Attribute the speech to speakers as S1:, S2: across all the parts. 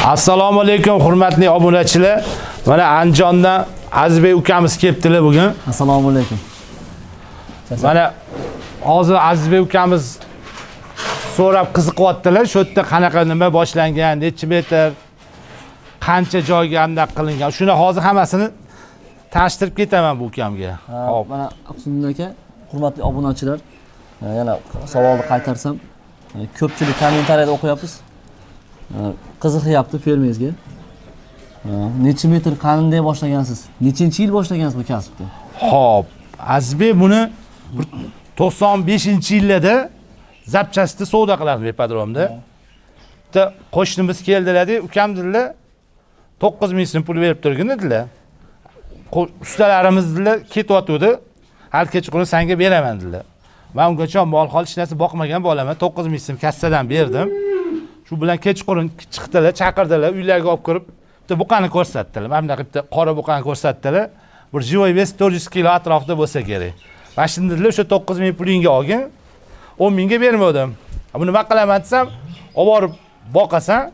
S1: Assalomu alaykum hurmatli obunachilar. Mana Andijondan Azizbek ukamiz kelibdilar bugun.
S2: Assalomu alaykum.
S1: Mana hozir Azizbek ukamiz so'rab qiziqyaptilar. Shu yerda qanaqa nima boshlangan, necha metr, qancha joyga aniq qilingan. Shuni hozir hammasini tanishtirib ketaman bu ukamga.
S2: Hop. Mana Husniddin aka, hurmatli obunachilar, yana savolni qaytarsam, ko'pchilik kommentariyada o'qiyapmiz. Qiziqyapti fermangizga. Necha metr qanday boshlagansiz? Nechinchi yil boshlagansiz bu kasbni?
S1: Xo'p, Azizbek buni 95-yillarda zapchastni savdo qilardi ipodromda. Bitta qo'shnimiz keldilar-da, ukam dedilar, 9 ming so'm pul berib turgin dedilar. Ustalarimiz dedilar, ketyotdi. Har kechqurun senga beraman dedilar. Men ungacha mol hol hech narsa boqmagan bo'laman. 9 ming so'm kassadan berdim. Shu bilan kechqurun chiqdilar, chaqirdilar, uylarga olib kirib, bitta buqani ko'rsatdilar. Mana bunaqa bitta qora buqani ko'rsatdilar. Bir jivoy vес 400 kilo atrofida bo'lsa kerak. Va shunda dedilar, o'sha 9 ming pulingga olgin. 10 mingga bermadim. Buni nima qilaman desam, olib borib boqasan,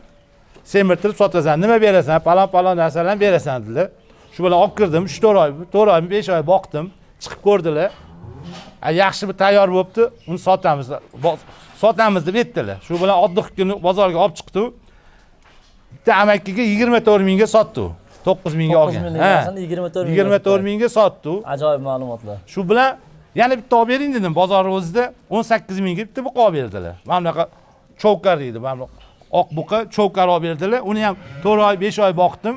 S1: semirtirib sotasan, nima berasan? Palon narsalarni berasan dedilar. Shu bilan olib kirdim, 3-4 oy, 4 oy, 5 oy boqdim, chiqib ko'rdilar. Yaxshi bir tayyor bo'libdi, uni sotamiz deb aytdilar. Shu bilan oddiy kuni bozorga olib chiqdi. Bitta amakiga 24 mingga sotdi. 9 mingga olgan. 24 mingga sotdi.
S2: Ajoyib ma'lumotlar.
S1: Shu bilan yana bitta olib bering dedim. Bozor o'zida 18 mingga bitta buqa olib berdilar. Mana bunaqa chovkar deydi. Mana oq buqa chovkar olib berdilar. Uni ham 4 oy, 5 oy boqdim.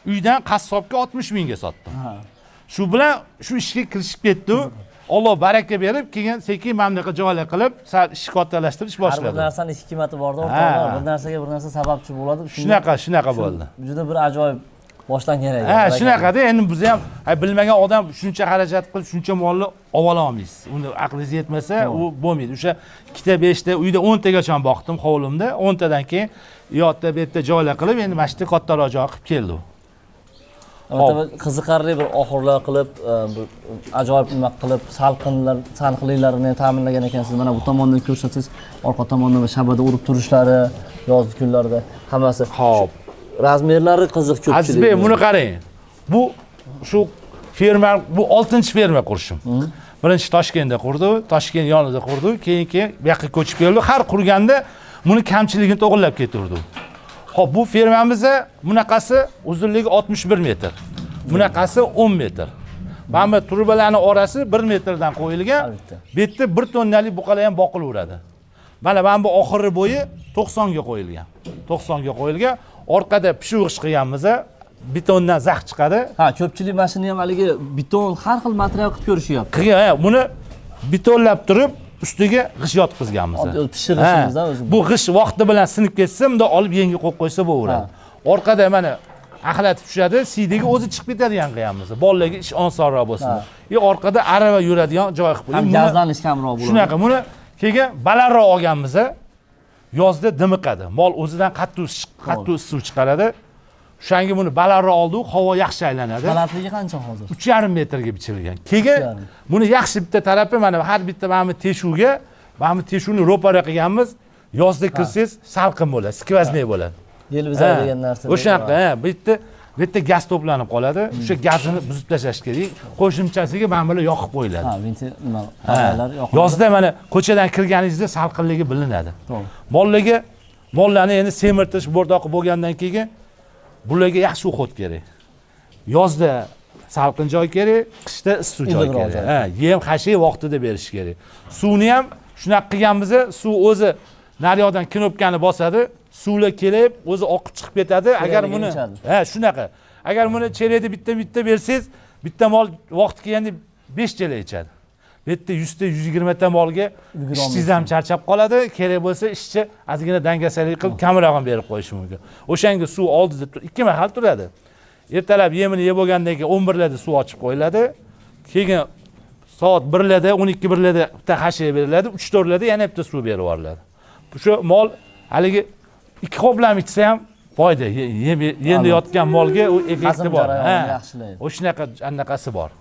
S1: Uydan qassobga 60 mingga sotdim. Shu bilan shu ishga kirishib ketdi. Alloh baraka berib, keyin sekin mana bunaqa joylar qilib, sal ish kattalashtirish boshladi.
S2: Har bir narsaning ikki qimati borda, o'rtoqlar. Bir narsaga bir narsa sababchi bo'ladi.
S1: Shunaqa bo'ldi.
S2: Juda bir ajoyib boshlangan edi.
S1: Shunaqada, endi biz ham bilmagan odam shuncha xarajat qilib, shuncha molni ola olmaysiz. Uni aqlingiz yetmasa, u bo'lmaydi. O'sha 2 ta 5 ta uyda 10 tagacha boqdim hovlimda. 10 tadan keyin yo'qda bu yerda joylar qilib, endi mana shu kattaroq joy qilib keldi.
S2: Qiziqarli bir oxirlar qilib, ajoyib nima qilib, salqinliklarini ta'minlagan ekansiz. Mana bu tomondan ko'rsatsangiz, orqa tomondan shabada urib turishlari, yozgi kunlarda hammasi. Xo'p. Razmerlari qiziq ko'pchilik.
S1: Azizbek, buni qarang. Bu shu ferma, bu 6-ferma qurishim. Birinchi Toshkentda qurdi, Toshkent yonida qurdi, keyin bu yoqqa ko'chib keldi. Har qurganda buni kamchiligini to'g'irlab ketirdi. Xo'p, bu fermamizda bunaqasi uzunligi 61 metr. Bunaqasi 10 metr. Mana bu turbalarning orasi 1 metrdan qo'yilgan. Bu yerda 1 tonnalik buqalar ham boqilaveradi. Mana bu oxirgi bo'yi 90 ga qo'yilgan. 90 ga qo'yilgan. Orqada pishug'ish qilganmiz, betondan zax chiqadi.
S2: Ko'pchilik mashina ham haligi beton har xil material qilib ko'rishyapti.
S1: Buni betonlab turib, ustiga g'ish yotqizganmiz.
S2: Pishirishimizdan o'zi.
S1: Bu g'ish vaqti bilan sinib ketsa, bunda olib yengi qo'yib qo'ysa bo'laveradi. Orqada mana axlatib tushadi, siydiga o'zi chiqib ketadigan qilganmiz. Bolalarga ish osonroq bo'lsin. Orqada arava yuradigan joy qilib qo'ydik.
S2: Gazlanish kamroq bo'ladi.
S1: Shunaqa, buni keyin balandroq olganmiz. Yozda dimiqadi. Mol o'zidan qattiq suv chiqaradi. O'shanga buni balandroq oldi, havo yaxshi aylanadi.
S2: Balandligi qancha hozir?
S1: 3,5 metrga bichilgan. Keyin buni yaxshi bitta tarafi mana har bitta mana teshuvga, mana teshuvni ro'para qilganmiz. Yozda kirsangiz salqin bo'ladi, skvozniy bo'ladi.
S2: Yel bizar degan narsa.
S1: O'shanaqa, bu yerda gaz to'planib qoladi. O'sha gazini buzib tashlash kerak. Qo'shimchasiga mana bular yoqib qo'yiladi.
S2: Nima havolar yoqib.
S1: Yozda mana ko'chadan kirganingizda salqinligi bilinadi. Mollarni endi semirtirish bo'rdoqi bo'lgandan keyin bularga yaxshi o'qot kerak. Yozda salqin joy kerak, qishda issiq joy kerak. Yem hashiy vaqtida berish kerak. Suvni ham shunaqa qilganmiz, suv o'zi naryoqdan knopkani bosadi, suvlar kelib, o'zi oqib chiqib ketadi. Agar buni shunaqa. Agar buni chelakda bitta bersangiz, bitta mol vaqti kelganda 5 chelak ichadi. Bu yerda 100 ta 120 ta molga ishchiz ham charchab qoladi. Kerak bo'lsa ishchi ozgina dangasalik qilib kamroq ham berib qo'yishi mumkin. O'shanga suv oldida 2 mahal turadi. Ertalab yemini yeb bo'lgandan keyin 11 larda suv ochib qo'yiladi. Keyin soat 1 larda, 12 larda bitta hashiy beriladi, 3-4 larda yana bitta suv berib yuboriladi. Shu mol haligi 2 qoplam ichsa ham foyda. Endi yotgan molga u effekti bor. O'shanaqa anaqasi bor.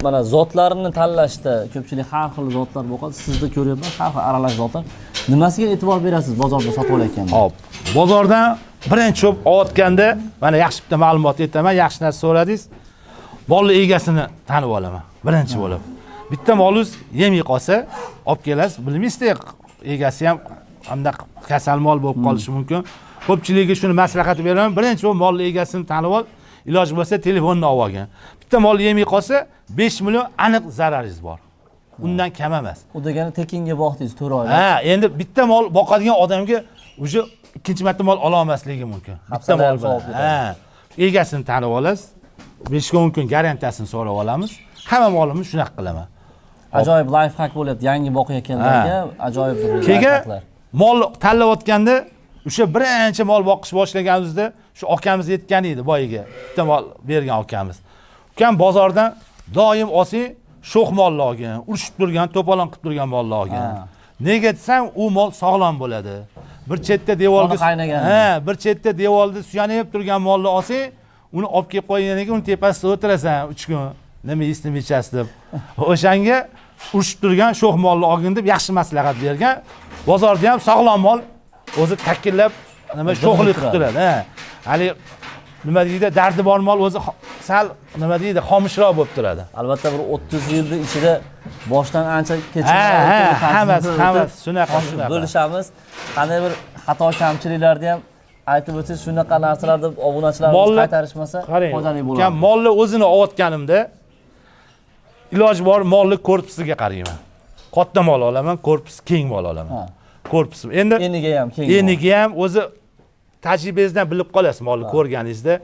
S2: Mana zotlarini tanlashda ko'pchilik har xil zotlar bo'ladi. Sizda ko'ryapman, har xil aralash zotlar. Nimasiga e'tibor berasiz bozorda sotib olayotganda?
S1: Hop. Bozordan birinchi cho'p otganda mana yaxshi bitta ma'lumot aytaman, yaxshi narsa so'radingiz. Molni egasini tanib olaman. Birinchi bo'lib. Bitta molingiz yemay qolsa, olib kelasiz, bilmaysizda egasi ham hamda kasal mol bo'lib qolishi mumkin. Ko'pchilikga shuni maslahat beraman. Birinchi bo'lib molni egasini tanib ol, iloji bo'lsa telefonni olib olgan. Bitta mol yemay qolsa 5 million aniq zararingiz bor. Undan kam emas.
S2: U degani tekinga boqdingiz 4 oyda.
S1: Ha, endi bitta mol boqadigan odamga o'sha ikkinchi marta mol ola olmasligi mumkin. Bitta mol bilan. Ha, egasini tanib olasiz. 5 kun mumkin garantiyasini so'rab olamiz. Hamma molimni shunaqa qilaman.
S2: Ajoyib life hack bo'lyapti. Yangi boqayotganlarga ajoyib
S1: keyin mol tanlayotganda o'sha birinchi mol boqish boshlaganimizda shu akamiz aytgan edi boyiga. Bitta mol bergan akamiz. Ukam bozordan doim olsang sho'x molni olgin, urishib turgan, to'polon qilib turgan molni olgin. Nega desam, u mol sog'lom bo'ladi. Bir chetda devorga bir chetda devorda suyanib turgan molni olsang, uni olib kelib qo'ygandan keyin uni tepasida o'tirasan 3 kun. Nima yeysiz, nima ichasiz deb. O'shanga urishib turgan sho'x molni olgin deb yaxshi maslahat bergan. Bozorda ham sog'lom mol o'zi takkillab nima sho'xlik qilib turadi. Hali nima deydi, dardi bor mol o'zi sal nima deydi, xomishroq bo'lib turadi.
S2: Albatta bir 30 yilning ichida boshdan ancha
S1: hammasi shunaqa
S2: bo'lishamiz. Qanday bir xato kamchiliklarni ham aytib o'tsangiz, shunaqa narsalarni obunachilarimiz qaytarishmasa foydali bo'ladi.
S1: Kan molni o'zini olotganimda iloji bor molni korpusiga qarayman. Katta mol olaman, korpus keng mol olaman. Korpus. Endi
S2: eniga ham keng.
S1: Eniga ham o'zi tajribangizdan bilib qolasiz molni ko'rganingizda.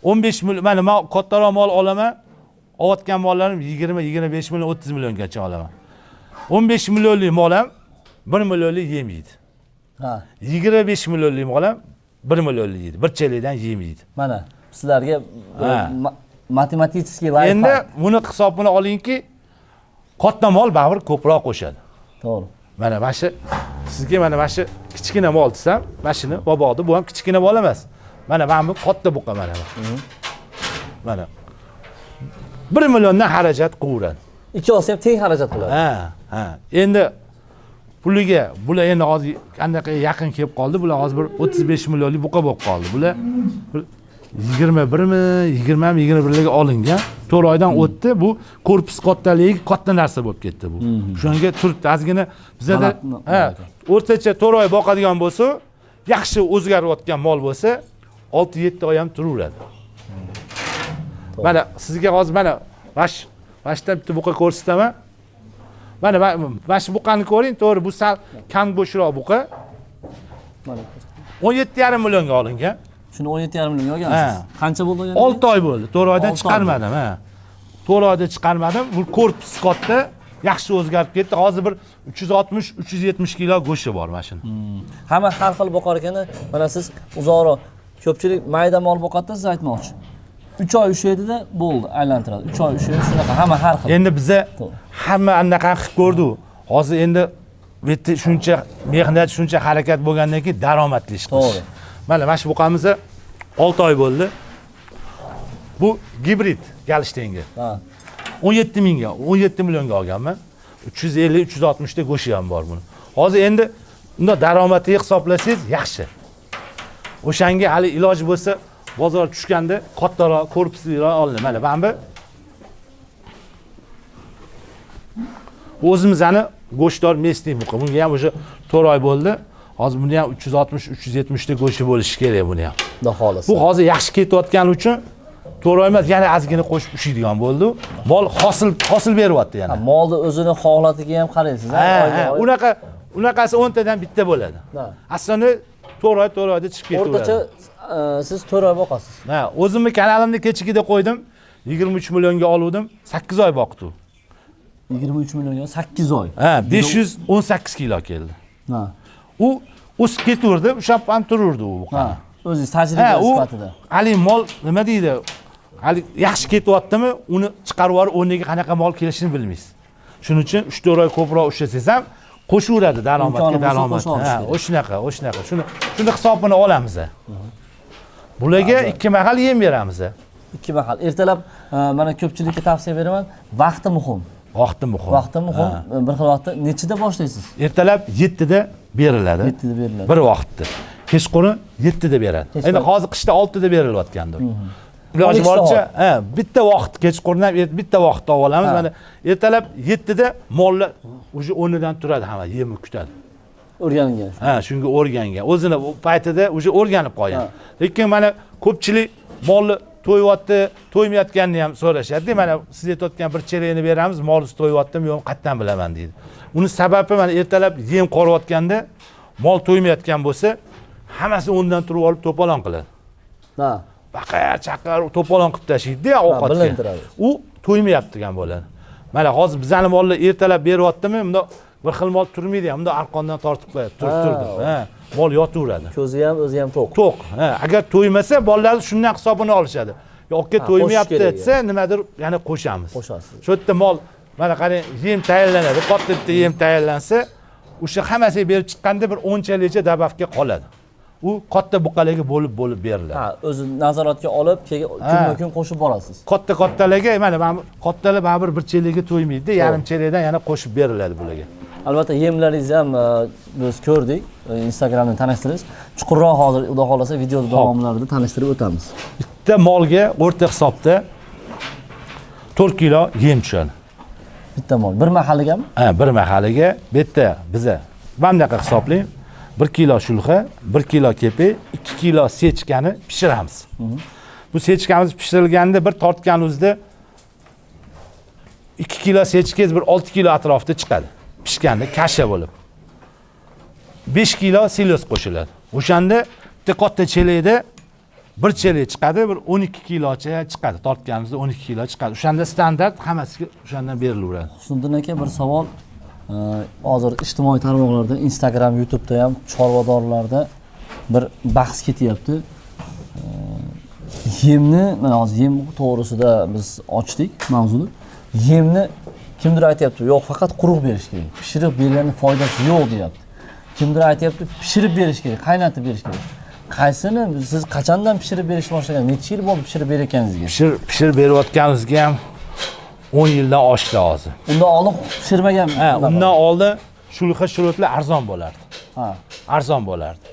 S1: 15 million, mana men kattaroq mol olaman. Olayotgan mollarim 20, 25 million, 30 milliongacha olaman. 15 millionlik mol ham 1 millionlik yemaydi. 25 millionlik mol ham 1 millionlik yeydi. Bir chelikdan yemaydi.
S2: Mana sizlarga matematik life.
S1: Endi buni hisobini olingki, katta mol baribir ko'proq qo'shadi.
S2: To'g'ri.
S1: Mana shu sizga mana shu kichkina mol desam, mana shuni bobodi bu ham kichkina mol emas. Mana bu katta buqa mana. Mana 1 milliondan xarajat qilaveradi.
S2: Ikkovsi ham teng xarajat qiladi.
S1: Ha. Endi puliga bular endi hozir qanaqa yaqin kelib qoldi. Bular hozir bir 35 millionlik buqa bo'lib qoldi. Bular 21mi, 20mi, 21larga olingan. 4 oydan o'tdi. Bu korpus kattaligi katta narsa bo'lib ketdi bu. Shunga turibdi. Ozgina bizda o'rtacha 4 oy boqadigan bo'lsa, yaxshi o'zgarayotgan mol bo'lsa, 6-7 oy ham turaveradi. Mana sizga hozir mana vashda bitta buqa ko'rsataman. Mana shu buqani ko'ring, to'g'ri, bu sal kam bo'shroq buqa. Mana 17,5 millionga olingan.
S2: Shuni 17,5 millionga olgansiz. Qancha bo'ldi o'g'ani?
S1: 6 oy bo'ldi. 4 oydan chiqarmadim, 4 oyda chiqarmadim. Bu korpus katta, yaxshi o'zgarib ketdi. Hozir bir 360-370 kilo go'shti bor mana shuni.
S2: Hamma har xil boqar ekan. Mana siz uzoqroq ko'pchilik mayda mol boqadi, siz aytmoqchi. 3 oy ushaydida bo'ldi, aylantiradi. 3 oy ushaydi, shunaqa hamma har xil.
S1: Endi biza hamma anaqa qilib ko'rdik. Hozir endi bu yerda shuncha mehnat, shuncha harakat bo'lgandan keyin daromadli ish qilish.
S2: To'g'ri.
S1: Mana shu buqamizni 6 oy bo'ldi. Bu gibrid Galshtenga. 17 mingga, 17 millionga olganman. 350-360 ta go'shi ham bor buni. Hozir endi unda daromadni hisoblasangiz yaxshi. O'shanga hali iloji bo'lsa bozor tushganda kattaroq, korpusliroq oldi. Mana bu o'zimizning go'shtdor mesli buqa. Bunga ham o'sha 4 oy bo'ldi. Hozir buni ham 360-370 ta go'shi bo'lishi kerak buni ham.
S2: Xudo xolasa.
S1: Bu hozir yaxshi ketayotgani uchun 4 oy emas, yana ozgina qo'shib ushiydigan bo'ldi. Mol hosil beryapti yana.
S2: Molni o'zini holatiga ham qaraysiz,
S1: unaqasi 10 tadan bitta bo'ladi. Aslida 4 oyda chiqib ketaveradi.
S2: O'rtacha siz 4 oy boqasiz.
S1: O'zimni kanalimni kechigida qo'ydim. 23 millionga oldim. 8 oy boqdim.
S2: 23 millionga 8 oy.
S1: 518 kilo keldi. U o'sib ketaverdi, ushlab ham turardi u buqani.
S2: O'zingiz tajriba sifatida.
S1: Hali mol nima deydi? Hali yaxshi ketyaptimi, uni chiqarib yuborib o'rniga qanaqa mol kelishini bilmaysiz. Shuning uchun 3-4 oy ko'proq ushlasangiz ham qo'shaveradi daromadga daromad. O'shnaqa. Shuni hisobini olamiz. Bularga 2 mahal yem beramiz.
S2: 2 mahal. Ertalab mana ko'pchilikka tavsiya beraman, vaqti muhim. Vaqti muhim. Bir xil vaqtda nechida boshlaysiz?
S1: Ertalab 7 da beriladi.
S2: 7 da beriladi.
S1: Bir vaqtda. kechqurun 7 da beradi. Endi hozir qishda 6 da berilayotgandir. Iloji
S2: 12
S1: boricha, bitta vaqt kechqurun ham bitta vaqtda olamiz. Mana ertalab 7 da mollar o'sha o'rnidan turadi, hamma yemni kutadi.
S2: O'rgangan.
S1: Shunga o'rgangan. O'zini u paytida o'sha o'rganib qolgan. Lekin mana ko'pchilik molni to'yapti, to'ymayotganini ham so'rashadi. Mana siz aytayotgan bir cherekni beramiz, molingiz to'yaptimi yo'qmi qattan bilaman deydi. Uni sababi mana ertalab yem qorayotganda mol to'ymayotgan bo'lsa, hammasi o'rnidan turib olib to'polon qiladi. Baqir chaqir to'polon qilib tashlaydi-da ovqatga.
S2: Bilintiradi.
S1: U to'ymayapti degan bo'ladi. Mana hozir bizning mollar ertalab beryaptimi, bunda bir xil mol turmaydi ham, bunda arqondan tortib qo'yadi, turib. Mol yotaveradi.
S2: Ko'zi ham, o'zi ham to'q.
S1: To'q. Agar to'ymasa, bolalar shundan hisobini olishadi. Yo'qqa to'ymayapti desa, nimadir yana qo'shamiz.
S2: Qo'shasiz.
S1: Shu yerda mol mana qarang, yem tayyorlanadi. Katta yem tayyorlansa, o'sha hammasiga berib chiqqanda bir 10 chalicha dabafga qoladi. U katta buqalarga bo'lib beriladi.
S2: O'zi nazoratga olib, kunma-kun qo'shib borasiz.
S1: Kattalarga, mana kattalar baribir bir chelikka to'ymaydi, yarim chelikdan yana qo'shib beriladi bularga.
S2: Albatta yemlaringizni ham biz ko'rdik, Instagramdan tanishtiramiz. Chuqurroq hozir xudo xolasa video davomlarida tanishtirib o'tamiz.
S1: Bitta molga o'rta hisobda 4 kilo yem tushadi.
S2: Bitta mol, bir mahalligami?
S1: Bir mahaliga bitta biza bundaqa hisoblang. 1 kilo shulxa, 1 kilo kepe, 2 kilo sechkani pishiramiz. Bu sechkamiz pishirilganda bir tortganimizda 2 kilo sechkangiz bir 6 kilo atrofida chiqadi. Pishganda kasha bo'lib. 5 kilo silos qo'shiladi. O'shanda bitta katta chelakda bir chelak chiqadi, bir 12 kilocha chiqadi. Tortganimizda 12 kilo chiqadi. O'shanda standart hammasiga o'shandan berilaveradi.
S2: Husniddin aka, bir savol. Hozir ijtimoiy tarmoqlarda, Instagram, YouTube'da ham chorvadorlarda bir bahs ketyapti. Yemni, mana hozir yem to'g'risida biz ochdik mavzuni. Yemni kimdir aytayapti, yo'q, faqat quruq berish kerak. Pishirib berganda foydasi yo'q deyapti. Kimdir aytayapti, pishirib berish kerak, qaynatib berish kerak. Qaysini siz qachondan pishirib berishni boshlagan? Necha yil bo'ldi pishirib berayotganingizga?
S1: Pishirib berayotganingizga ham 10 yildan oshdi hozir.
S2: Undan oldin pishirmagan.
S1: Undan oldin shulxa shurutlar arzon bo'lardi. Arzon bo'lardi.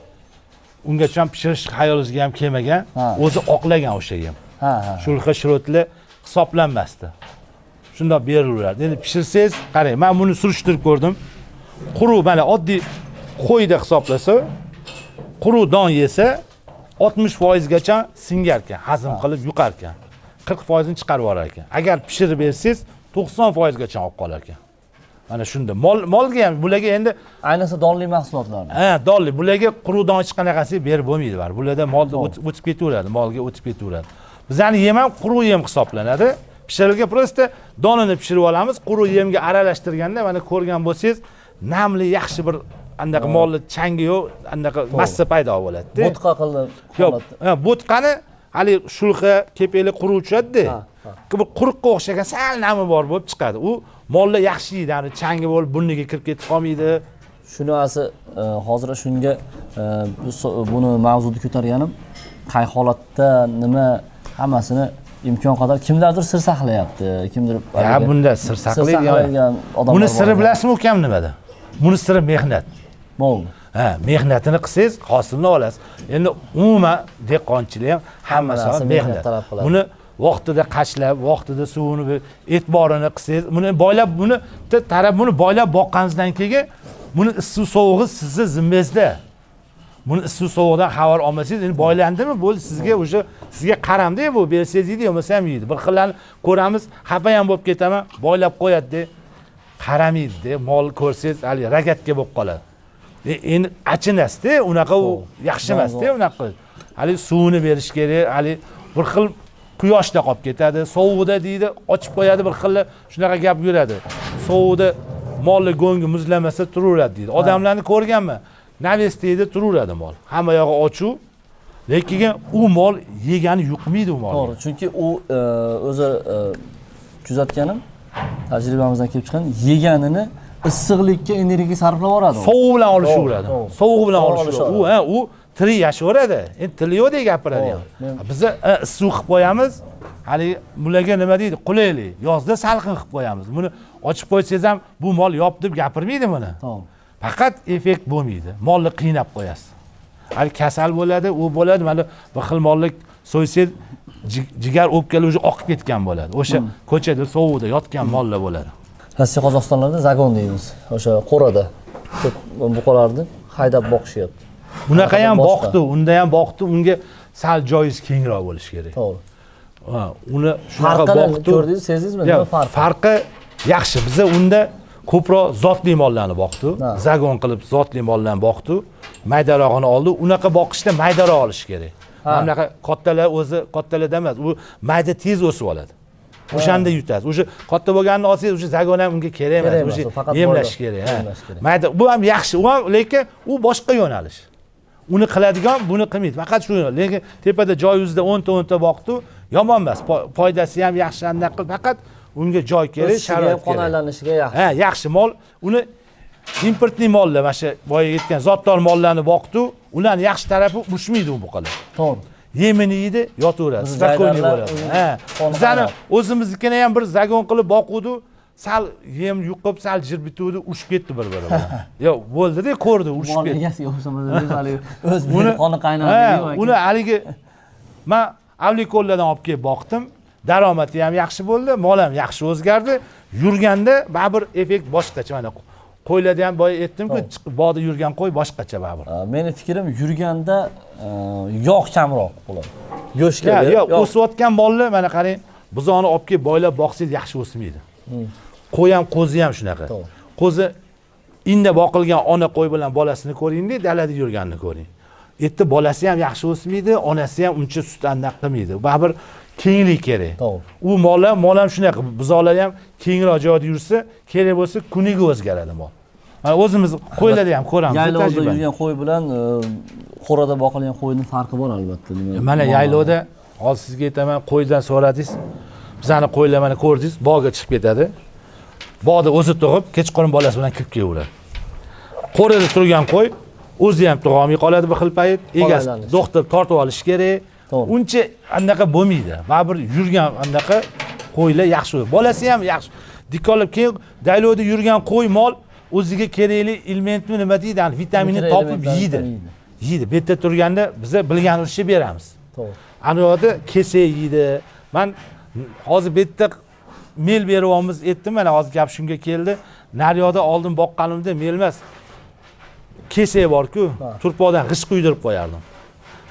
S1: Ungacha ham pishirish xayolingizga ham kelmagan, o'zi oqlagan o'sha yem. Shulxa shurutlar hisoblanmasdi. Shunda berilaveradi. Endi pishirsangiz, qarang, men buni surishtirib ko'rdim. Quruq, mana oddiy qo'yda hisoblasa, quruq don yesa 60% gacha singar ekan, hazm qilib yuqar ekan. 40% ni chiqarib yuborar ekan. Agar pishirib bersangiz 90% gacha olib qolar ekan. Mana shunda molga ham bularga endi
S2: ayniqsa donli mahsulotlarni.
S1: Donli. Bularga quruq don hech qanaqasi berib bo'lmaydi bar. Bularda molda o'tib ketaveradi, molga o'tib ketaveradi. Bizning yem ham quruq yem hisoblanadi. Pishirilgan prosta donini pishirib olamiz. Quruq yemga aralashtirganda mana ko'rgan bo'lsangiz, namli yaxshi bir andaqa molli changi yo'q, andaqa massa paydo bo'ladi-da.
S2: Bo'tqa qilib
S1: holatda. Bo'tqani hali shulxa, kepeli quruq tushadi-da. Bir quruqqa o'xshagan sal nami bor bo'lib chiqadi. U mollar yaxshi yeydi, ya'ni changi bo'lib burniga kirib ketib qolmaydi.
S2: Shunisi hozir shunga buni mavzuni ko'targanim, qay holatda nima hammasini imkon qadar kimlardir sir saqlayapti, kimdir
S1: bunda sir saqlaydigan odamlar. Buni siri bilasizmi ukam nimada? Buni siri mehnat.
S2: Bo'ldi.
S1: Mehnatini qilsangiz hosilni olasiz. Endi umuman dehqonchilik ham hammasi mehnat. Buni vaqtida qashlab, vaqtida suvini, e'tiborini qilsangiz, buni boylab, buni taraf buni boylab boqqaningizdan keyin buni issiq sovug'i sizning zimmangizda. Buni issiq sovuqdan xabar olmasangiz, endi boylandimi, bo'ldi sizga o'sha sizga qaramda bu bersangiz yeydi, yo'qmasa ham yeydi. Bir xillarni ko'ramiz, xafa ham bo'lib ketaman, boylab qo'yadi-da, qaramaydi-da, mol ko'rsangiz, hali ragatga bo'lib qoladi. Endi achinasiz-da, unaqa u yaxshi emas-da, unaqa. Hali suvini berish kerak, hali bir xil quyoshda qolib ketadi, sovuqda deydi, ochib qo'yadi, bir xil shunaqa gap yuradi. Sovuqda molni go'ngi muzlamasa turaveradi deydi. Odamlarni ko'rganman. Navestiyda turaveradi mol. Hamma yog'i ochuv. Lekin u mol yegani yuqmaydi u mol.
S2: To'g'ri, chunki u o'zi kuzatganim, tajribamizdan kelib chiqqan, yeganini issiqlikka energiya sarflab yuboradi.
S1: Sovuq bilan olishaveradi. Sovuq bilan olishaveradi. U tiri yashaveradi. Endi tili yo'q deb gapiradi ham. Biz issiq qilib qo'yamiz. Hali bularga nima deydi? Qulaylik. Yozda salqin qilib qo'yamiz. Buni ochib qo'ysangiz ham bu mol yop deb gapirmaydi buni. Faqat effekt bo'lmaydi. Molni qiynab qo'yasiz. hali kasal bo'ladi, u bo'ladi, mana bir xil mollik so'ysak jigar o'pkali уже oqib ketgan bo'ladi. O'sha ko'chada sovuqda yotgan mollar bo'ladi.
S2: Rossiya Qozog'istonlarda zagon deymiz. O'sha qo'rada ko'p buqalarni haydab boqishyapti.
S1: Bunaqa ham boqdi, unda ham boqdi, unga sal joyiz kengroq bo'lish kerak.
S2: To'g'ri.
S1: Ha, uni shunaqa boqdi.
S2: Ko'rdingiz, sezdingizmi? Nima farqi?
S1: Farqi yaxshi. Biza unda ko'proq zotli mollarni boqdi. Zagon qilib zotli mollarni boqdi. Maydarog'ini oldi. Unaqa boqishda maydaroq olish kerak. Bunaqa kattalar o'zi kattalarda emas, u mayda tez o'sib oladi. O'shanda yutadi. O'sha katta bo'lganini olsangiz, o'sha zagon ham unga kerak emas. O'sha yemlash kerak. Mayda bu ham yaxshi, u ham lekin u boshqa yo'nalish. Uni qiladigan, buni qilmaydi. Faqat shu, lekin tepada joy yuzida 10 ta boqdi, yomon emas. Foydasi ham yaxshi anaqa qilib, faqat unga joy kerak, sharoit kerak.
S2: Qon aylanilishiga yaxshi.
S1: Ha, yaxshi mol. Uni importli mollar, mana shu boya aytgan zotdor mollarni boqdi, ularning yaxshi tarafi ushmaydi u buqalar.
S2: To'g'ri.
S1: Yemini yeydi, yotaveradi, spokойный bo'ladi. Ha. Bizani o'zimiznikini ham bir zagon qilib boquvdi, sal yem yuqib, sal jir bituvdi, ushib ketdi bir-biri bilan. Yo'q, bo'ldi-da, ko'rdi, ushib ketdi.
S2: Egasiga o'xshamadi, hali o'z qoni qaynadi.
S1: Uni haligi men avlikollardan olib kelib boqdim. Daromadi ham yaxshi bo'ldi, mol ham yaxshi o'zgardi. Yurganda baribir effekt boshqacha. Mana qo'ylarda ham boya aytdim-ku, bog'da yurgan qo'y boshqacha baribir.
S2: Meni fikrim yurganda yog' kamroq bo'ladi. Go'shtga
S1: yo'q, o'sayotgan mollar mana qarang, buzoni olib kelib boylab boqsangiz yaxshi o'smaydi. Qo'y ham, qo'zi ham shunaqa. Qo'zi inda boqilgan ona qo'y bilan bolasini ko'ring-da, dalada yurganini ko'ring. Etti bolasi ham yaxshi o'smaydi, onasi ham uncha sut andaq qilmaydi. Baribir kenglik kerak. U mol ham shunaqa, buzolar ham kengroq joyda yursa, kerak bo'lsa kuniga o'zgaradi mol. Mana o'zimiz qo'ylarda ham ko'ramiz.
S2: Yaylovda yurgan qo'y bilan qo'rada boqilgan qo'yning farqi bor albatta.
S1: Mana yaylovda, hozir sizga aytaman, qo'ydan so'radingiz. Bizani qo'ylar mana ko'rdingiz, bog'ga chiqib ketadi. Bog'da o'zi tug'ib, kechqurun bolasi bilan kirib kelaveradi. Qo'rada turgan qo'y o'zi ham tug'olmay qoladi bir xil payt. Egasi doktor tortib olish kerak. Uncha anaqa bo'lmaydi. Baribir yurgan anaqa qo'ylar yaxshi. Bolasi ham yaxshi. Dikkolib keyin daylovda yurgan qo'y mol o'ziga kerakli elementni nima deydi, vitaminni topib yeydi. Yeydi. Bu yerda turganda biz bilganimizni beramiz. To'g'ri. Ana yoqda kesa yeydi. Men hozir bu yerda mel beryapmiz, aytdim, mana hozir gap shunga keldi. Naryoqda oldin boqqanimda mel emas, kesa bor-ku, turpoqdan g'isht quydirib qo'yardim.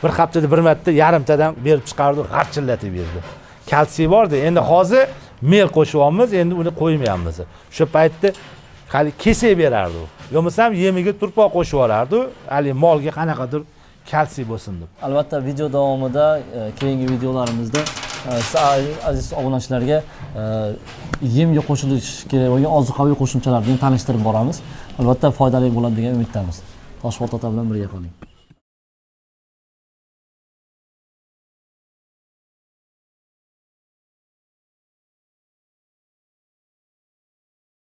S1: Bir haftada bir marta yarimtadan berib chiqardi, g'archillatib berdi. Kalsiy bordi. Endi hozir mel qo'shyapmiz, endi uni qo'ymayapmiz. O'sha paytda hali kesa berardi. Yo'qmasam yemiga turpoq qo'shib yuborardi. Hali molga qanaqadir kalsiy bo'lsin deb.
S2: Albatta video davomida keyingi videolarimizda aziz obunachilarga yemga qo'shilish kerak bo'lgan ozuqaviy qo'shimchalar bilan tanishtirib boramiz. Albatta foydali bo'ladi degan umiddamiz. Toshpo'lat ota bilan birga qoling.